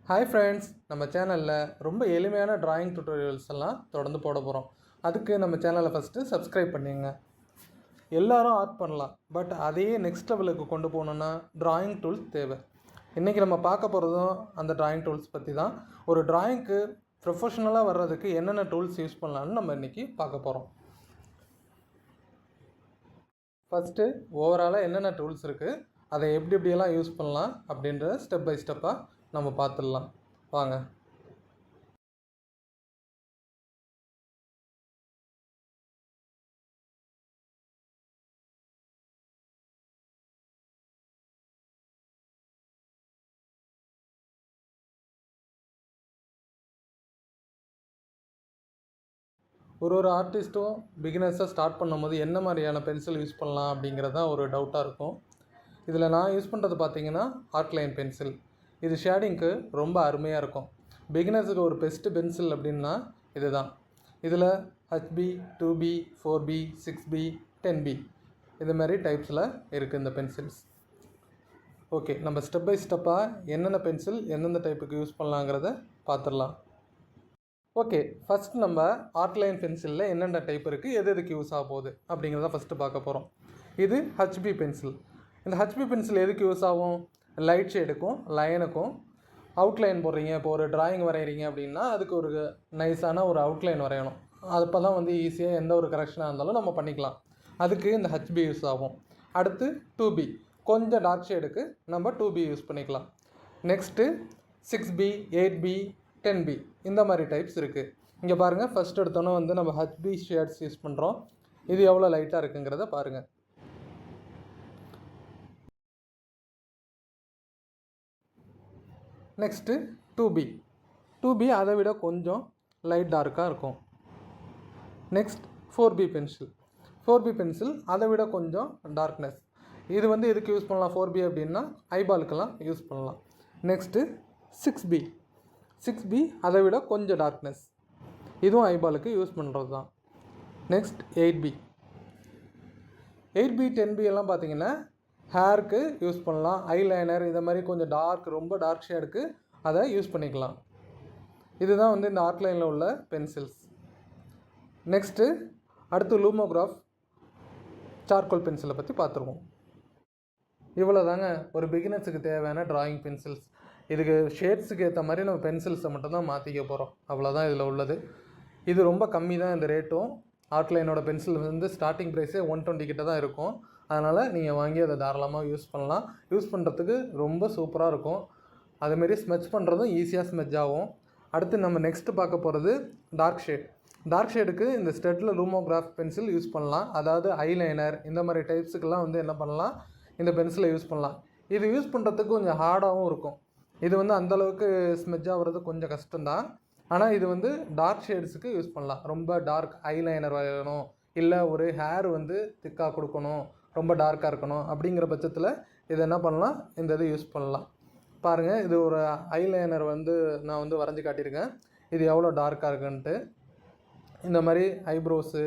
Hi friends, நம்ம சேனலில் ரொம்ப எளிமையான டிராயிங் டுட்டோரியல்ஸ் எல்லாம் தொடர்ந்து போட போகிறோம். அதுக்கு நம்ம சேனலை ஃபஸ்ட்டு சப்ஸ்கிரைப் பண்ணிங்க. எல்லாரும் ஆர்ட் பண்ணலாம், பட் அதையே நெக்ஸ்ட் லெவலுக்கு கொண்டு போகணுன்னா டிராயிங் டூல்ஸ் தேவை. இன்றைக்கி நம்ம பார்க்க போகிறதும் அந்த டிராயிங் டூல்ஸ் பற்றி தான். ஒரு டிராயிங்க்கு ப்ரொஃபஷ்னலாக வர்றதுக்கு என்னென்ன டூல்ஸ் யூஸ் பண்ணலான்னு நம்ம இன்றைக்கி பார்க்க போகிறோம். ஃபஸ்ட்டு ஓவராலாக என்னென்ன டூல்ஸ் இருக்குது, அதை எப்படியெல்லாம் யூஸ் பண்ணலாம் அப்படின்றத ஸ்டெப் பை ஸ்டெப்பாக நம்ம பார்த்துடலாம் வாங்க. ஒரு ஆர்டிஸ்ட்டும் பிகினர்ஸாக ஸ்டார்ட் பண்ணும்போது என்ன மாதிரியான பென்சில் யூஸ் பண்ணலாம் அப்படிங்கிறது தான் ஒரு டவுட்டாக இருக்கும். இதில் நான் யூஸ் பண்ணுறது பார்த்திங்கன்னா ஆர்ட்லைன் பென்சில். இது ஷேடிங்க்கு ரொம்ப அருமையாக இருக்கும். பிகினர்ஸுக்கு ஒரு பெஸ்ட்டு பென்சில் அப்படின்னா இது தான். இதில் HP, 2B, 4B, 6B, 10B இது மாதிரி டைப்ஸில் இருக்குது இந்த பென்சில்ஸ். ஓகே, நம்ம ஸ்டெப் பை ஸ்டெப்பாக என்னென்ன பென்சில் எந்தெந்த டைப்புக்கு யூஸ் பண்ணலாங்கிறத பார்த்துடலாம். ஓகே, ஃபஸ்ட் நம்ம ஆர்ட்லைன் பென்சிலில் என்னென்ன டைப் இருக்குது, எதுக்கு யூஸ் ஆக போகுது அப்படிங்கிறத ஃபஸ்ட்டு பார்க்க போகிறோம். இது ஹச்பி பென்சில். இந்த ஹச்பி பென்சில் எதுக்கு யூஸ் ஆகும்? லைட் ஷேடுக்கும் லைனுக்கும் அவுட்லைன் போடுறீங்க. இப்போ ஒரு டிராயிங் வரைகிறீங்க அப்படின்னா அதுக்கு ஒரு நைஸான ஒரு அவுட்லைன் வரையணும். அப்போ தான் ஈஸியாக எந்த ஒரு கரெக்ஷனாக இருந்தாலும் நம்ம பண்ணிக்கலாம். அதுக்கு இந்த ஹச்பி யூஸ் ஆகும். அடுத்து 2B, கொஞ்சம் டார்க் ஷேடுக்கு நம்ம 2B யூஸ் பண்ணிக்கலாம். நெக்ஸ்ட்டு 6B, 8B, 10B இந்த மாதிரி டைப்ஸ் இருக்குது. இங்கே பாருங்கள், ஃபஸ்ட் எடுத்தோன்னே நம்ம ஹச்பி ஷேட்ஸ் யூஸ் பண்ணுறோம். இது எவ்வளோ லைட்டாக இருக்குங்கிறத பாருங்கள். நெக்ஸ்ட்டு 2B அதை விட கொஞ்சம் லைட் டார்க்காக இருக்கும். நெக்ஸ்ட் 4B பென்சில் அதை விட கொஞ்சம் டார்க்னஸ். இது எதுக்கு யூஸ் பண்ணலாம் 4B அப்படின்னா ஐபாலுக்கெல்லாம் யூஸ் பண்ணலாம். நெக்ஸ்ட்டு 6B அதை விட கொஞ்சம் டார்க்னஸ், இதுவும் ஐபாலுக்கு யூஸ் பண்ணுறது தான். நெக்ஸ்ட் 8B, 10B எல்லாம் பார்த்திங்கன்னா ஹேருக்கு யூஸ் பண்ணலாம். ஐலைனர் இதை மாதிரி கொஞ்சம் ரொம்ப டார்க் ஷேடுக்கு அதை யூஸ் பண்ணிக்கலாம். இதுதான் இந்த ஆர்ட்லைனில் உள்ள பென்சில்ஸ். நெக்ஸ்ட்டு அடுத்து லூமோகிராஃப் சார்கோல் பென்சிலை பற்றி பார்த்துருவோம். இவ்வளோ தாங்க ஒரு பிகினர்ஸுக்கு தேவையான டிராயிங் பென்சில்ஸ். இதுக்கு ஷேட்ஸுக்கு ஏற்ற மாதிரி நம்ம பென்சில்ஸை மட்டும்தான் மாற்றிக்க போகிறோம். அவ்வளோதான் இதில் உள்ளது. இது ரொம்ப கம்மி தான் இந்த ரேட்டும். ஆர்ட்லைனோட பென்சில் ஸ்டார்டிங் ப்ரைஸே 120 கிட்ட தான் இருக்கும். அதனால் நீங்கள் வாங்கி அதை தாராளமாக யூஸ் பண்ணலாம். யூஸ் பண்ணுறதுக்கு ரொம்ப சூப்பராக இருக்கும். அதுமாரி ஸ்மெச் பண்ணுறதும் ஈஸியாக ஸ்மெச் ஆகும். அடுத்து நம்ம நெக்ஸ்ட்டு பார்க்க போகிறது டார்க் ஷேடுக்கு இந்த ஸ்டெட்லர் லூமோகிராஃப் பென்சில் யூஸ் பண்ணலாம். அதாவது ஐலைனர் இந்த மாதிரி டைப்ஸுக்கெல்லாம் என்ன பண்ணலாம், இந்த பென்சிலை யூஸ் பண்ணலாம். இது யூஸ் பண்ணுறதுக்கு கொஞ்சம் ஹார்டாகவும் இருக்கும். இது அந்தளவுக்கு ஸ்மெச் ஆகிறது கொஞ்சம் கஷ்டம்தான். ஆனால் இது டார்க் ஷேட்ஸுக்கு யூஸ் பண்ணலாம். ரொம்ப டார்க் ஐலைனர் வரையணும், இல்லை ஒரு ஹேர் திக்காக கொடுக்கணும், ரொம்ப டார்க்காக இருக்கணும் அப்படிங்கிற பட்சத்தில் இதை என்ன பண்ணலாம், இந்த இது யூஸ் பண்ணலாம். பாருங்கள், இது ஒரு ஐலைனர் நான் வரைஞ்சி காட்டியிருக்கேன். இது எவ்வளோ டார்க்காக இருக்குன்ட்டு. இந்த மாதிரி ஐப்ரோஸு,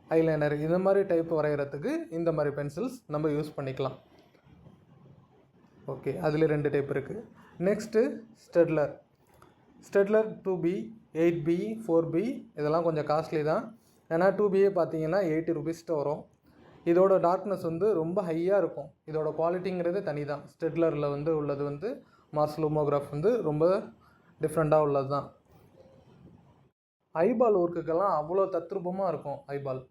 ஐலைனர் இந்த மாதிரி டைப் வரைகிறதுக்கு இந்த மாதிரி பென்சில்ஸ் நம்ம யூஸ் பண்ணிக்கலாம். ஓகே, அதில் 2 டைப் இருக்குது. Next Staedtler 2B, 8B, 4B இதெல்லாம் கொஞ்சம் காஸ்ட்லி தான். ஏன்னா 2Bயே பார்த்தீங்கன்னா 80 ருபீஸ்ட்டு வரும். இதோட டார்க்னஸ் ரொம்ப ஹையாக இருக்கும். இதோட குவாலிட்டிங்கிறது தனி தான். ஸ்டெட்லரில் உள்ளது மார்ஸ் லூமோகிராஃப் ரொம்ப டிஃப்ரெண்ட்டாக உள்ளது தான். ஐபால் ஒர்க்குக்கெல்லாம் அவ்வளோ தத்ரூபமாக இருக்கும் ஐபால்.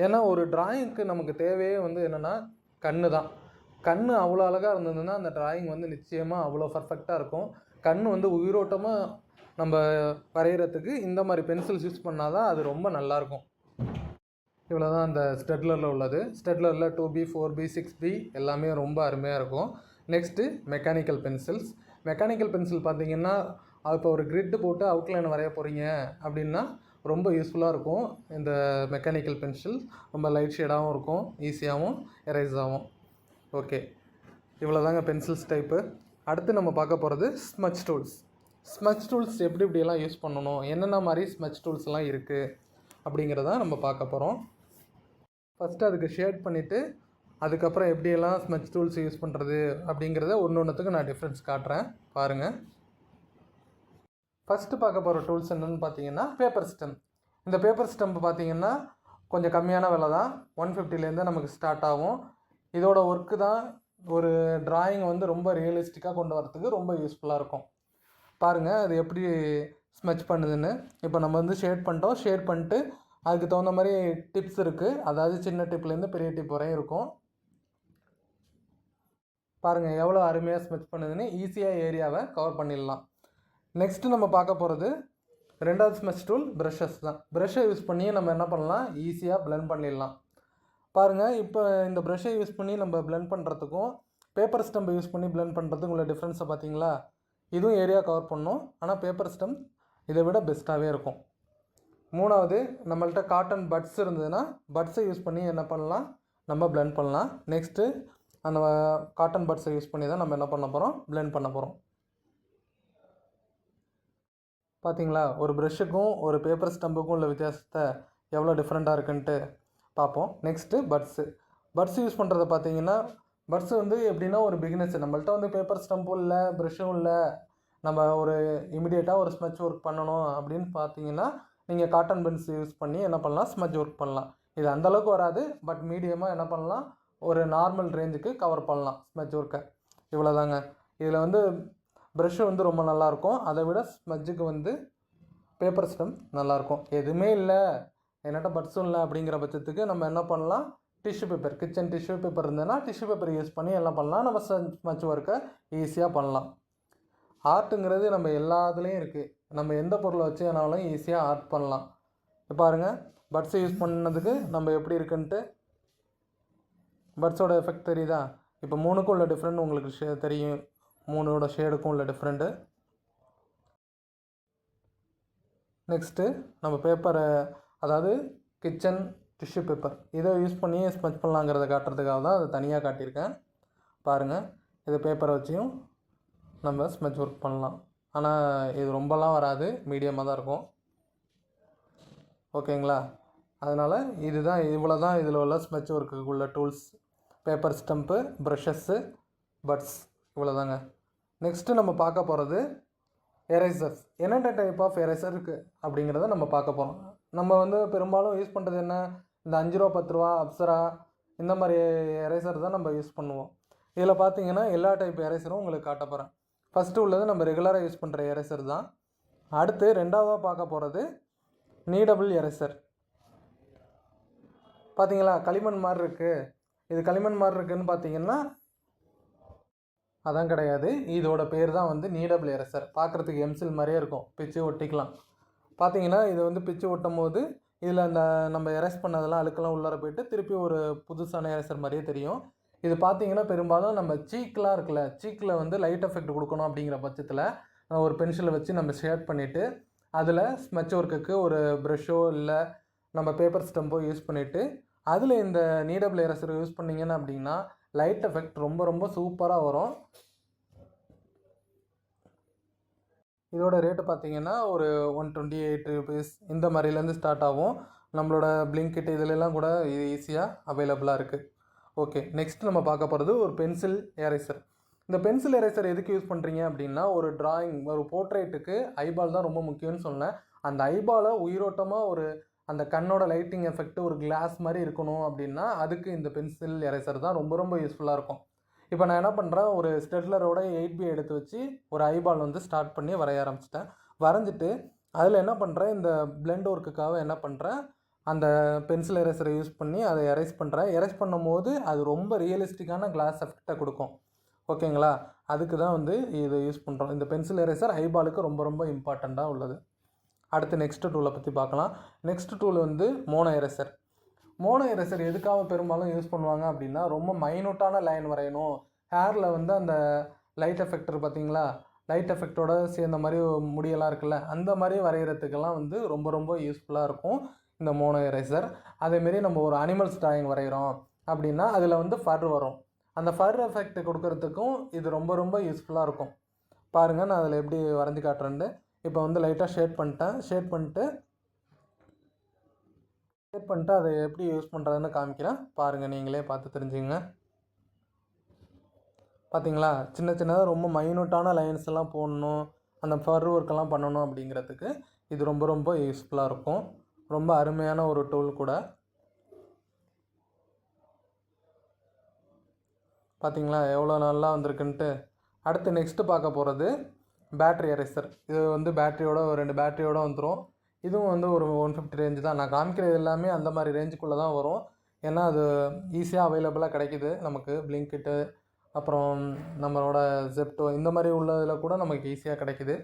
ஏன்னா ஒரு டிராயிங்க்கு நமக்கு தேவையே என்னென்னா கண்ணு தான். கண் அவ்வளோ அழகாக இருந்ததுன்னா அந்த டிராயிங் நிச்சயமாக அவ்வளோ பர்ஃபெக்டாக இருக்கும். கண் உயிரோட்டமாக நம்ம வரைகிறதுக்கு இந்த மாதிரி பென்சில்ஸ் யூஸ் பண்ணால் தான் அது ரொம்ப நல்லாயிருக்கும். இவ்வளோ தான் அந்த ஸ்டெட்லரில் உள்ளது. ஸ்டெட்லரில் 2B, 4B, 6B எல்லாமே ரொம்ப அருமையாக இருக்கும். நெக்ஸ்ட்டு மெக்கானிக்கல் பென்சில் பார்த்திங்கன்னா இப்போ ஒரு கிரிட்டு போட்டு அவுட்லைன் வரைய போகிறீங்க அப்படின்னா ரொம்ப யூஸ்ஃபுல்லாக இருக்கும். இந்த மெக்கானிக்கல் பென்சில் ரொம்ப லைட் ஷேடாகவும் இருக்கும், ஈஸியாகவும் எரேஸ் ஆகும். ஓகே, இவ்வளோ தாங்க பென்சில்ஸ் டைப்பு. அடுத்து நம்ம பார்க்க போகிறது ஸ்மட்ச் டூல்ஸ் எப்படியெல்லாம் யூஸ் பண்ணணும், என்னென்ன மாதிரி ஸ்மட்ச் டூல்ஸ்லாம் இருக்குது அப்படிங்கிறத நம்ம பார்க்க போகிறோம். ஃபஸ்ட்டு அதுக்கு ஷேட் பண்ணிவிட்டு அதுக்கப்புறம் எப்படியெல்லாம் ஸ்மட்ச் டூல்ஸ் யூஸ் பண்ணுறது அப்படிங்கிறத ஒன்றுத்துக்கு நான் டிஃப்ரென்ஸ் காட்டுறேன் பாருங்கள். ஃபஸ்ட்டு பார்க்க போகிற டூல்ஸ் என்னென்னு பார்த்தீங்கன்னா பேப்பர் ஸ்டெம்ப். இந்த பேப்பர் ஸ்டெம்ப் பார்த்தீங்கன்னா கொஞ்சம் கம்மியான விலை தான், 150லேருந்து நமக்கு ஸ்டார்ட் ஆகும். இதோட ஒர்க்கு தான் ஒரு டிராயிங் வந்து ரொம்ப ரியலிஸ்டிக்காக கொண்டு வரத்துக்கு ரொம்ப யூஸ்ஃபுல்லாக இருக்கும். பாருங்கள் அது எப்படி ஸ்மெச் பண்ணுதுன்னு. இப்போ நம்ம வந்து ஷேட் பண்ணிட்டோம். ஷேட் பண்ணிட்டு அதுக்கு தகுந்த மாதிரி டிப்ஸ் இருக்குது. அதாவது சின்ன டிப்லேருந்து பெரிய டிப் வரையும் இருக்கும். பாருங்கள் எவ்வளோ அருமையாக ஸ்மெச் பண்ணுதுன்னு. ஈஸியாக ஏரியாவை கவர் பண்ணிடலாம். நெக்ஸ்ட்டு நம்ம பார்க்க போகிறது ரெண்டாவது ஸ்மெச் டூல் ப்ரஷஸ் தான். ப்ரஷ்ஷை யூஸ் பண்ணி நம்ம என்ன பண்ணலாம், ஈஸியாக பிளெண்ட் பண்ணிடலாம். பாருங்கள் இப்போ இந்த ப்ரஷ்ஷை யூஸ் பண்ணி நம்ம பிளெண்ட் பண்ணுறதுக்கும் பேப்பர் ஸ்டெம்பை யூஸ் பண்ணி பிளெண்ட் பண்ணுறதுக்கும் உள்ள டிஃப்ரென்ஸை பார்த்தீங்களா. இதுவும் ஏரியா கவர் பண்ணும், ஆனால் பேப்பர் ஸ்டெம்ப் இதை விட பெஸ்ட்டாகவே இருக்கும். மூணாவது, நம்மள்கிட்ட காட்டன் பட்ஸ் இருந்ததுன்னா பட்ஸை யூஸ் பண்ணி என்ன பண்ணலாம், நம்ம பிளெண்ட் பண்ணலாம். நெக்ஸ்ட்டு அந்த காட்டன் பட்ஸை யூஸ் பண்ணி தான் நம்ம என்ன பண்ண போகிறோம், பிளெண்ட் பண்ண போகிறோம். பார்த்தீங்களா, ஒரு ப்ரஷ்ஷுக்கும் ஒரு பேப்பர் ஸ்டம்புக்கும் உள்ள வித்தியாசத்தை எவ்வளோ டிஃப்ரெண்ட்டாக இருக்குன்ட்டு பார்ப்போம். நெக்ஸ்ட்டு பட்ஸ் யூஸ் பண்ணுறத பார்த்தீங்கன்னா, பட்ஸ் வந்து எப்படின்னா ஒரு பிகினர்ஸ், நம்மள்ட்ட வந்து பேப்பர் ஸ்டம்பும் இல்லை ப்ரஷ்ஷும் இல்லை, நம்ம ஒரு இமிடியேட்டாக ஒரு ஸ்மெச் ஒர்க் பண்ணணும் அப்படின்னு பார்த்தீங்கன்னா நீங்கள் காட்டன் பென்ஸ் யூஸ் பண்ணி என்ன பண்ணலாம், ஸ்மெச் ஒர்க் பண்ணலாம். இது அந்தளவுக்கு வராது, பட் மீடியமாக என்ன பண்ணலாம், ஒரு நார்மல் ரேஞ்சுக்கு கவர் பண்ணலாம் ஸ்மெச் ஒர்க்கை. இவ்வளோதாங்க. இதில் வந்து ப்ரஷ்ஷு வந்து ரொம்ப நல்லாயிருக்கும், அதை விட ஸ்மெஜ்ஜுக்கு வந்து பேப்பர் ஸ்டெம்ப் நல்லாயிருக்கும். எதுவுமே இல்லை என்கிட்ட பட்ஸும் இல்லை அப்படிங்கிற பட்சத்துக்கு நம்ம என்ன பண்ணலாம், tissue paper, kitchen tissue paper இருந்ததுன்னா டிஷ்யூ பேப்பர் யூஸ் பண்ணி என்ன பண்ணலாம், நம்ம ஸ்மெச் ஒர்க்கை ஈஸியாக பண்ணலாம். ஆர்ட்டுங்கிறது நம்ம எல்லாத்துலேயும் இருக்குது. நம்ம எந்த பொருளை வச்சு வேணாலும் ஈஸியாக ஆர்ட் பண்ணலாம். இப்போ பாருங்கள் பட்ஸை யூஸ் பண்ணதுக்கு நம்ம எப்படி இருக்குன்ட்டு. பட்ஸோட எஃபெக்ட் தெரியுதா. இப்போ மூணுக்கும் உள்ள டிஃப்ரெண்ட் உங்களுக்கு தெரியும், மூணோட ஷேடுக்கும் உள்ள டிஃப்ரெண்ட்டு. நெக்ஸ்ட்டு நம்ம பேப்பரை, அதாவது கிச்சன் டிஷ்யூ பேப்பர், இதை யூஸ் பண்ணி ஸ்மெச் பண்ணலாங்கிறத காட்டுறதுக்காக தான் அதை தனியாக காட்டியிருக்கேன். பாருங்கள் இது பேப்பரை வச்சியும் நம்ம ஸ்மெச் ஒர்க் பண்ணலாம். ஆனால் இது ரொம்பலாம் வராது, மீடியமாக தான் இருக்கும். ஓகேங்களா. அதனால் இதுதான், இவ்வளோ தான் இதில் உள்ள ஸ்மெச் ஒர்க்குக்கு உள்ள tools. Paper stump, brushes, buds, இவ்வளோதாங்க. நெக்ஸ்ட்டு நம்ம பார்க்க போகிறது எரேசர்ஸ். என்னென்ன டைப் ஆஃப் எரேசர் இருக்குது அப்படிங்கிறத நம்ம பார்க்க போகிறோம். நம்ம வந்து பெரும்பாலும் யூஸ் பண்ணுறது என்ன, இந்த 5 ரூபா 10 ரூபா அப்சரா இந்த மாதிரி எரேசர் தான் நம்ம யூஸ் பண்ணுவோம். இதில் பார்த்தீங்கன்னா எல்லா டைப் எரேசரும் உங்களுக்கு காட்ட போகிறேன். ஃபஸ்ட்டு உள்ளது நம்ம ரெகுலராக யூஸ் பண்ணுற எரேசர் தான். அடுத்து ரெண்டாவதாக பார்க்க போகிறது நீடபிள் எரேசர். பார்த்தீங்களா களிமண் மாதிரி இருக்குது. இது களிமண் மாதிரி இருக்குதுன்னு பார்த்தீங்கன்னா அதான் கிடையாது, இதோட பேர் தான் வந்து நீடபிள் எரேசர். பார்க்குறதுக்கு எம்சில் மாதிரியே இருக்கும், பிச்சு ஒட்டிக்கலாம். பார்த்தீங்கன்னா இது வந்து பிச்சு ஒட்டும் போது இதில் அந்த நம்ம எரேஸ் பண்ணதெல்லாம் அழுக்கெல்லாம் உள்ளார போயிட்டு திருப்பி ஒரு புதுசான எரேசர் மாதிரியே தெரியும். இது பார்த்தீங்கன்னா பெரும்பாலும் நம்ம சீக்கெலாம் இருக்குல்ல, சீக்கில் வந்து லைட் எஃபெக்ட் கொடுக்கணும் அப்படிங்கிற பட்சத்தில் ஒரு பென்சிலை வச்சு நம்ம ஷேட் பண்ணிவிட்டு அதில் ஸ்மெச் ஒர்க்குக்கு ஒரு ப்ரஷ்ஷோ இல்லை நம்ம பேப்பர் ஸ்டம்போ யூஸ் பண்ணிவிட்டு அதில் இந்த நீடபிள் எரேசர் யூஸ் பண்ணிங்கன்னா அப்படின்னா லைட் எஃபெக்ட் ரொம்ப ரொம்ப சூப்பராக வரும். இதோட ரேட்டு பார்த்தீங்கன்னா ஒரு 128 ருபீஸ் இந்த மாதிரிலேருந்து ஸ்டார்ட் ஆகும். நம்மளோட பிளிங்கிட் இதிலெல்லாம் கூட இது ஈஸியாக அவைலபிளாக இருக்குது. ஓகே, நெக்ஸ்ட் நம்ம பார்க்க போகிறது ஒரு பென்சில் எரேசர். இந்த பென்சில் எரேசர் எதுக்கு யூஸ் பண்ணுறீங்க அப்படின்னா, ஒரு டிராயிங், ஒரு போர்ட்ரேட்டுக்கு ஐபால் தான் ரொம்ப முக்கியம்னு சொன்னேன். அந்த ஐபாலை உயிரோட்டமாக ஒரு அந்த கண்ணோட லைட்டிங் எஃபெக்ட் ஒரு கிளாஸ் மாதிரி இருக்கணும் அப்படின்னா அதுக்கு இந்த பென்சில் எரேசர் தான் ரொம்ப ரொம்ப யூஸ்ஃபுல்லாக இருக்கும். இப்போ நான் என்ன பண்ணுறேன், ஒரு ஸ்டெட்லரோட 8B எடுத்து வச்சு ஒரு ஐபால் வந்து ஸ்டார்ட் பண்ணி வரைய ஆரம்பிச்சிட்டேன். வரைஞ்சிட்டு அதில் என்ன பண்ணுறேன், இந்த பிளெண்ட் ஒர்க்குக்காக என்ன பண்ணுறேன், அந்த பென்சில் எரேசரை யூஸ் பண்ணி அதை எரேஸ் பண்ணுறேன். எரேஸ் பண்ணும் போது அது ரொம்ப ரியலிஸ்டிக்கான கிளாஸ் எஃபெக்டை கொடுக்கும். ஓகேங்களா, அதுக்கு தான் வந்து இதை யூஸ் பண்ணுறோம். இந்த பென்சில் எரேசர் ஐபாலுக்கு ரொம்ப ரொம்ப இம்பார்ட்டண்ட்டாக உள்ளது. அடுத்து நெக்ஸ்ட் டூலை பற்றி பார்க்கலாம். நெக்ஸ்ட் டூல் வந்து மோனோ எரேசர். மோனோ எரேசர் எதுக்காக பெரும்பாலும் யூஸ் பண்ணுவாங்க அப்படின்னா, ரொம்ப மைனூட்டான லைன் வரையணும், ஹேரில் வந்து அந்த லைட் எஃபெக்ட் பார்த்தீங்களா, லைட் எஃபெக்டோட சேர்ந்த மாதிரி முடியெல்லாம் இருக்குல்ல, அந்த மாதிரி வரைகிறதுக்கெல்லாம் வந்து ரொம்ப ரொம்ப யூஸ்ஃபுல்லாக இருக்கும் இந்த மோனோ எரேசர். அதேமாரி நம்ம ஒரு அனிமல்ஸ் டிராயிங் வரைகிறோம் அப்படின்னா அதில் வந்து ஃபர் வரும், அந்த ஃபர் எஃபெக்ட் கொடுக்கறதுக்கும் இது ரொம்ப ரொம்ப யூஸ்ஃபுல்லாக இருக்கும். பாருங்கள் நான் அதில் எப்படி வரைஞ்சி காட்டுறேன்ட்டு. இப்போ வந்து லைட்டாக ஷேட் பண்ணிட்டு அதை எப்படி யூஸ் பண்ணுறதுன்னு காமிக்கிறேன். பாருங்கள், நீங்களே பார்த்து தெரிஞ்சுங்க. பார்த்தீங்களா, சின்ன சின்னதாக ரொம்ப மைனூட்டான லைன்ஸ் எல்லாம் போடணும், அந்த ஃபர் ஒர்க்கெல்லாம் பண்ணணும் அப்படிங்கிறதுக்கு இது ரொம்ப ரொம்ப யூஸ்ஃபுல்லாக இருக்கும். ரொம்ப அருமையான ஒரு டூல் கூட. பார்த்தீங்களா எவ்வளோ நல்லா வந்திருக்குன்ட்டு. அடுத்து நெக்ஸ்ட்டு பார்க்க போகிறது பேட்ரி எரேசர். இது வந்து பேட்டரியோட 2 பேட்டரியோடு வந்துடும். இதுவும் வந்து ஒரு 150 ரேஞ்சு தான். நான் காமிக்கிறது எல்லாமே அந்த மாதிரி ரேஞ்சுக்குள்ளே தான் வரும். ஏன்னா அது ஈஸியாக அவைலபிளாக கிடைக்கிது நமக்கு. பிளிங்கிட்டு அப்புறம் நம்மளோட ஜெப்டோ இந்த மாதிரி உள்ளதில் கூட நமக்கு ஈஸியாக கிடைக்கிது.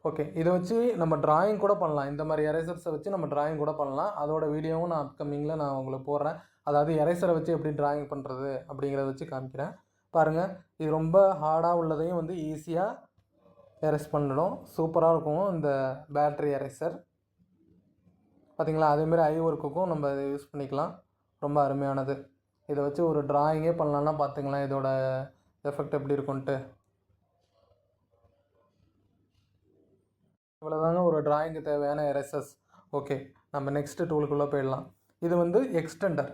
ஓகே, இதை வச்சு நம்ம ட்ராயிங் கூட பண்ணலாம். இந்த மாதிரி எரேசர்ஸை வச்சு நம்ம ட்ராயிங் கூட பண்ணலாம். அதோட வீடியோவும் நான் அப்கமிங்கில் நான் உங்களுக்கு போடுறேன். அதாவது எரேசரை வச்சு எப்படி ட்ராயிங் பண்ணுறது அப்படிங்கிறத வச்சு காமிக்கிறேன். பாருங்கள், இது ரொம்ப ஹார்டாக உள்ளதையும் வந்து ஈஸியாக எரேஸ் பண்ணிடும். சூப்பராக இருக்கும் இந்த பேட்ரி எரேசர். பார்த்திங்களா, அதேமாரி ஐ ஒர்க்குக்கும் நம்ம இதை யூஸ் பண்ணிக்கலாம். ரொம்ப அருமையானது. இதை வச்சு ஒரு ட்ராயிங்கே பண்ணலான்னா பார்த்துங்களேன் இதோட எஃபெக்ட் எப்படி இருக்குன்ட்டு. இவ்வளோதாங்க ஒரு ட்ராயிங்க்கு தேவையான எரேசர்ஸ். ஓகே, நம்ம நெக்ஸ்ட்டு டூலுக்குள்ளே போயிடலாம். இது வந்து எக்ஸ்டெண்டர்.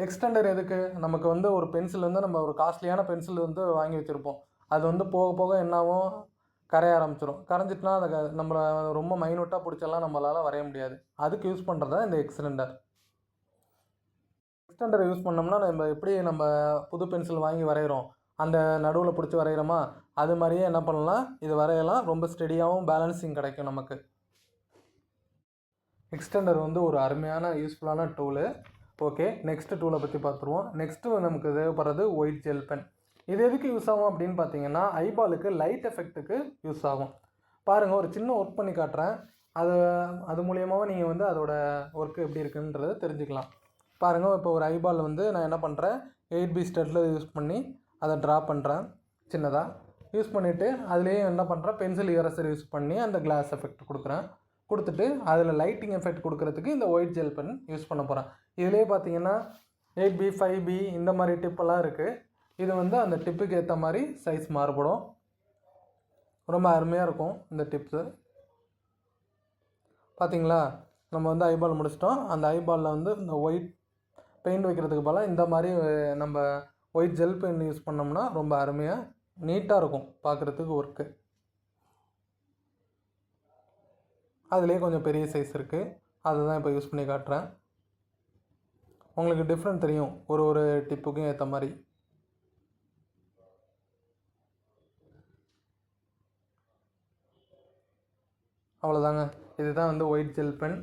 எக்ஸ்டெண்டர் எதுக்கு? நமக்கு வந்து ஒரு பென்சில் வந்து நம்ம ஒரு காஸ்ட்லியான பென்சில் வந்து வாங்கி வச்சுருப்போம். அது வந்து போக போக என்னாகும், கரைய ஆரம்பிச்சிடும். கரைஞ்சிட்டுனா அதை நம்மளை ரொம்ப மைனூட்டாக பிடிச்செல்லாம் நம்மளால் வரைய முடியாது. அதுக்கு யூஸ் பண்ணுறது தான் இந்த எக்ஸ்டெண்டர். எக்ஸ்டெண்டரை யூஸ் பண்ணோம்னா நம்ம எப்படி நம்ம புது பென்சில் வாங்கி வரைகிறோம், அந்த நடுவில் பிடிச்சி வரைகிறோமா, அது மாதிரியே என்ன பண்ணலாம், இது வரையலாம். ரொம்ப ஸ்டெடியாகவும் பேலன்சிங் கிடைக்கும் நமக்கு. எக்ஸ்டெண்டர் வந்து ஒரு அருமையான யூஸ்ஃபுல்லான டூலு. ஓகே, நெக்ஸ்ட்டு டூலை பற்றி பார்த்துருவோம். நெக்ஸ்ட்டு நமக்கு தேவைப்படுறது ஒயிட் ஜெல் பென். இது எதுக்கு யூஸ் ஆகும் அப்படின்னு பார்த்தீங்கன்னா, ஐபாலுக்கு லைட் எஃபெக்ட்டுக்கு யூஸ் ஆகும். பாருங்கள், ஒரு சின்ன ஒர்க் பண்ணி காட்டுறேன். அது மூலியமாக நீங்கள் வந்து அதோட ஒர்க்கு எப்படி இருக்குன்றதை தெரிஞ்சுக்கலாம். பாருங்கள், இப்போ ஒரு ஐபால் வந்து நான் என்ன பண்ணுறேன், 8B ஸ்டெட்டில் யூஸ் பண்ணி அதை ட்ரா பண்ணுறேன் சின்னதாக. யூஸ் பண்ணிவிட்டு அதுலேயே என்ன பண்ணுறேன், பென்சில் எரேசர் யூஸ் பண்ணி அந்த கிளாஸ் எஃபெக்ட் கொடுத்துட்டு அதில் லைட்டிங் எஃபெக்ட் கொடுக்குறதுக்கு இந்த ஒயிட் ஜெல் பென் யூஸ் பண்ண போகிறேன். இதிலே பார்த்தீங்கன்னா 8B 5B இந்த மாதிரி டிப்பெல்லாம் இருக்குது. இது வந்து அந்த டிப்புக்கு ஏற்ற மாதிரி சைஸ் மாறுபடும். ரொம்ப அருமையாக இருக்கும் இந்த டிப்ஸு. பார்த்திங்களா, நம்ம வந்து ஐபால் முடிச்சிட்டோம். அந்த ஐபாலில் வந்து இந்த ஒயிட் பெயிண்ட் வைக்கிறதுக்கு பதிலாக இந்த மாதிரி நம்ம ஒயிட் ஜெல் பென் யூஸ் பண்ணோம்னா ரொம்ப அருமையாக நீட்டாக இருக்கும் பார்க்குறதுக்கு ஒர்க்கு. அதுலேயே கொஞ்சம் பெரிய சைஸ் இருக்குது, அதுதான் இப்போ யூஸ் பண்ணி காட்டுறேன். உங்களுக்கு டிஃப்ரெண்ட் தெரியும் ஒரு டிப்புக்கும் ஏற்ற மாதிரி. அவ்வளோதாங்க, இதுதான் வந்து ஒயிட் ஜெல் பென்.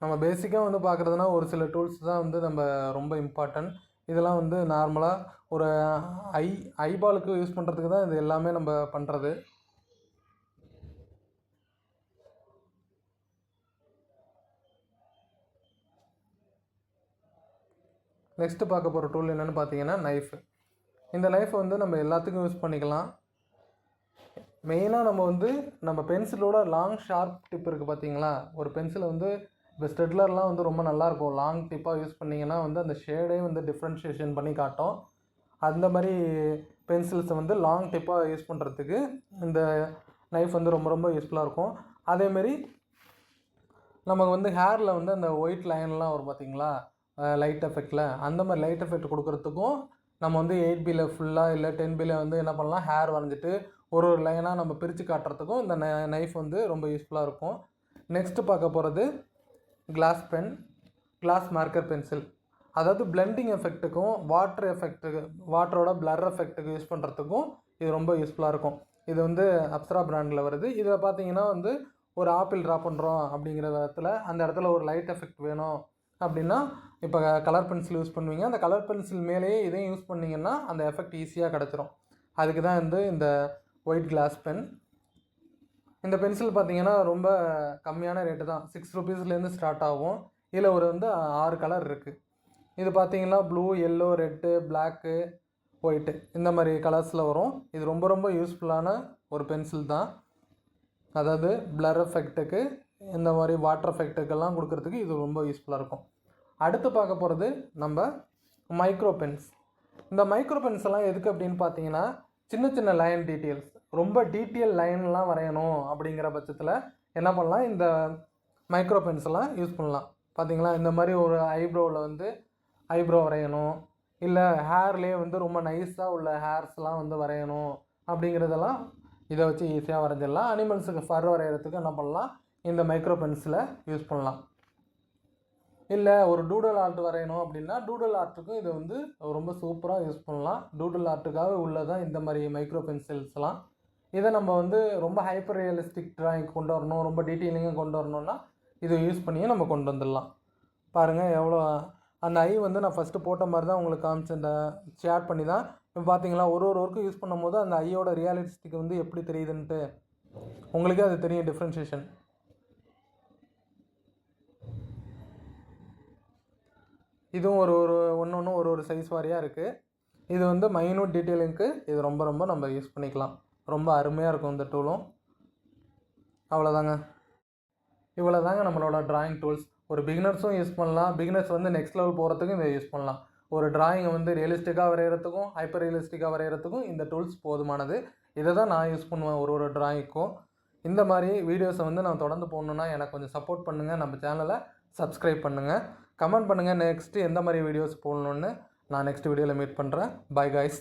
நம்ம பேசிக்காக வந்து பார்க்குறதுனா ஒரு சில டூல்ஸ் தான் வந்து நம்ம ரொம்ப இம்பார்ட்டன்ட். இதெல்லாம் வந்து நார்மலாக ஒரு ஐபாலுக்கு யூஸ் பண்ணுறதுக்கு தான் இது எல்லாமே நம்ம பண்ணுறது. நெக்ஸ்ட்டு பார்க்க போகிற டூல் என்னென்னு பார்த்தீங்கன்னா நைஃபு. இந்த நைஃப் வந்து நம்ம எல்லாத்துக்கும் யூஸ் பண்ணிக்கலாம். மெயினாக நம்ம வந்து நம்ம பென்சிலோட லாங் ஷார்ப் டிப் இருக்குது பார்த்தீங்களா. ஒரு பென்சிலை வந்து இப்போ ஸ்டெட்லர்லாம் வந்து ரொம்ப நல்லாயிருக்கும். லாங் டிப்பாக யூஸ் பண்ணிங்கன்னா வந்து அந்த ஷேடே வந்து டிஃப்ரென்ஷியேஷன் பண்ணி காட்டும். அந்த மாதிரி பென்சில்ஸை வந்து லாங் டிப்பாக யூஸ் பண்ணுறதுக்கு இந்த நைஃப் வந்து ரொம்ப ரொம்ப யூஸ்ஃபுல்லாக இருக்கும். அதேமாரி நமக்கு வந்து ஹேரில் வந்து அந்த ஒயிட் லைன்லாம் வரும் பார்த்தீங்களா லைட் எஃபெக்டில், அந்த மாதிரி லைட் எஃபெக்ட் கொடுக்குறதுக்கும் நம்ம வந்து 8Bயில் ஃபுல்லாக இல்லை 10Bயில் வந்து என்ன பண்ணலாம், ஹேர் வரைஞ்சிட்டு ஒரு லைனாக நம்ம பிரித்து காட்டுறதுக்கும் இந்த நைஃப் வந்து ரொம்ப யூஸ்ஃபுல்லாக இருக்கும். நெக்ஸ்ட்டு பார்க்க போகிறது glass pen, glass marker pencil. அதாவது பிளெண்டிங் எஃபெக்ட்டுக்கும் வாட்டரோட பிளர் எஃபெக்ட்டுக்கு யூஸ் பண்ணுறதுக்கும் இது ரொம்ப யூஸ்ஃபுல்லாக இருக்கும். இது வந்து அப்சரா பிராண்டில் வருது. இதில் பார்த்தீங்கன்னா வந்து ஒரு ஆப்பிள் ட்ரா பண்ணுறோம் அப்படிங்கிற இடத்துல அந்த இடத்துல ஒரு லைட் எஃபெக்ட் வேணும் அப்படின்னா இப்போ கலர் பென்சில் யூஸ் பண்ணுவீங்க. அந்த கலர் பென்சில் மேலேயே இதையும் யூஸ் பண்ணிங்கன்னா அந்த எஃபெக்ட் ஈஸியாக கிடச்சிரும். அதுக்கு தான் வந்து இந்த ஒயிட் கிளாஸ் பென். இந்த பென்சில் பார்த்திங்கன்னா ரொம்ப கம்மியான ரேட்டு தான், 6 ரூபீஸ்லேருந்து ஸ்டார்ட் ஆகும். இதில் ஒரு வந்து 6 கலர் இருக்குது. இது பார்த்திங்கன்னா blue, yellow, red, black, white இந்த மாதிரி கலர்ஸில் வரும். இது ரொம்ப ரொம்ப யூஸ்ஃபுல்லான ஒரு பென்சில் தான். அதாவது பிளர் எஃபெக்ட்டுக்கு இந்த மாதிரி வாட்டர் எஃபெக்ட்டுக்கெல்லாம் கொடுக்குறதுக்கு இது ரொம்ப யூஸ்ஃபுல்லாக இருக்கும். அடுத்து பார்க்க போகிறது நம்ம மைக்ரோ பென்ஸ். இந்த மைக்ரோ பென்ஸ் எல்லாம் எதுக்கு அப்படின்னு பார்த்தீங்கன்னா சின்ன சின்ன லைன் டீட்டெயில்ஸ், ரொம்ப டீட்டெயில் லைன்லாம் வரையணும் அப்படிங்கிற பட்சத்தில் என்ன பண்ணலாம், இந்த மைக்ரோ பென்ஸ் எல்லாம் யூஸ் பண்ணலாம். பார்த்திங்களா, இந்த மாதிரி ஒரு ஐப்ரோவில் வந்து ஐப்ரோ வரையணும், இல்லை ஹேர்லேயே வந்து ரொம்ப நைஸாக உள்ள ஹேர்ஸ்லாம் வந்து வரையணும் அப்படிங்கிறதெல்லாம் இதை வச்சு ஈஸியாக வரைஞ்சிடலாம். அனிமல்ஸுக்கு ஃபர் வரைகிறதுக்கு என்ன பண்ணலாம், இந்த மைக்ரோ பென்சிலை யூஸ் பண்ணலாம். இல்லை ஒரு டூடல் ஆர்ட் வரையணும் அப்படின்னா டூடல் ஆர்ட்டுக்கும் இதை வந்து ரொம்ப சூப்பராக யூஸ் பண்ணலாம். டூடல் ஆர்ட்டுக்காக உள்ளதான் இந்த மாதிரி மைக்ரோ பென்சில்ஸ்லாம். இதை நம்ம வந்து ரொம்ப ஹைப்பர் ரியலிஸ்டிக் ட்ராயிங் கொண்டு வரணும், ரொம்ப டீட்டெயிலிங்காக கொண்டு வரணும்னா இதை யூஸ் பண்ணியே நம்ம கொண்டு வந்துடலாம். பாருங்கள் எவ்வளோ அந்த ஐ வந்து நான் ஃபஸ்ட்டு போட்ட மாதிரி தான் உங்களுக்கு காமிச்சேன், இந்த ஷேர் பண்ணி தான். இப்போ பார்த்தீங்களா ஒரு ஒர்க்கும் யூஸ் பண்ணும்போது அந்த ஐயோட ரியாலிஸ்டிக் வந்து எப்படி தெரியுதுன்ட்டு உங்களுக்கே அது தெரியும், டிஃப்ரென்ஷியேஷன். இதுவும் ஒன்று ஒரு சைஸ் வாரியாக இருக்குது. இது வந்து மைனூட் டீட்டெயிலிங்க்கு இது ரொம்ப ரொம்ப நம்ம யூஸ் பண்ணிக்கலாம். ரொம்ப அருமையாக இருக்கும் இந்த டூலும். அவ்வளோதாங்க, இவ்வளோ தாங்க நம்மளோட ட்ராயிங் டூல்ஸ். ஒரு பிகினர்ஸும் யூஸ் பண்ணலாம், பிகினர்ஸ் வந்து நெக்ஸ்ட் லெவல் போகிறதுக்கும் இதை யூஸ் பண்ணலாம். ஒரு ட்ராயிங்கை வந்து ரியலிஸ்டிக்காக வரைகிறதுக்கும் ஹைப்பர் ரியலிஸ்டிக்காக வரைகிறதுக்கும் இந்த டூல்ஸ் போதுமானது. இதை தான் நான் யூஸ் பண்ணுவேன் ஒரு ட்ராயிங்க்கும். இந்த மாதிரி வீடியோஸை வந்து நான் தொடர்ந்து போடணுன்னா எனக்கு கொஞ்சம் சப்போர்ட் பண்ணுங்கள். நம்ம சேனலை சப்ஸ்கிரைப் பண்ணுங்கள், கமெண்ட் பண்ணுங்கள் நெக்ஸ்ட்டு எந்த மாதிரி வீடியோஸ் போடணுன்னு. நான் நெக்ஸ்ட் வீடியோவில் மீட் பண்ணுறேன். By guys.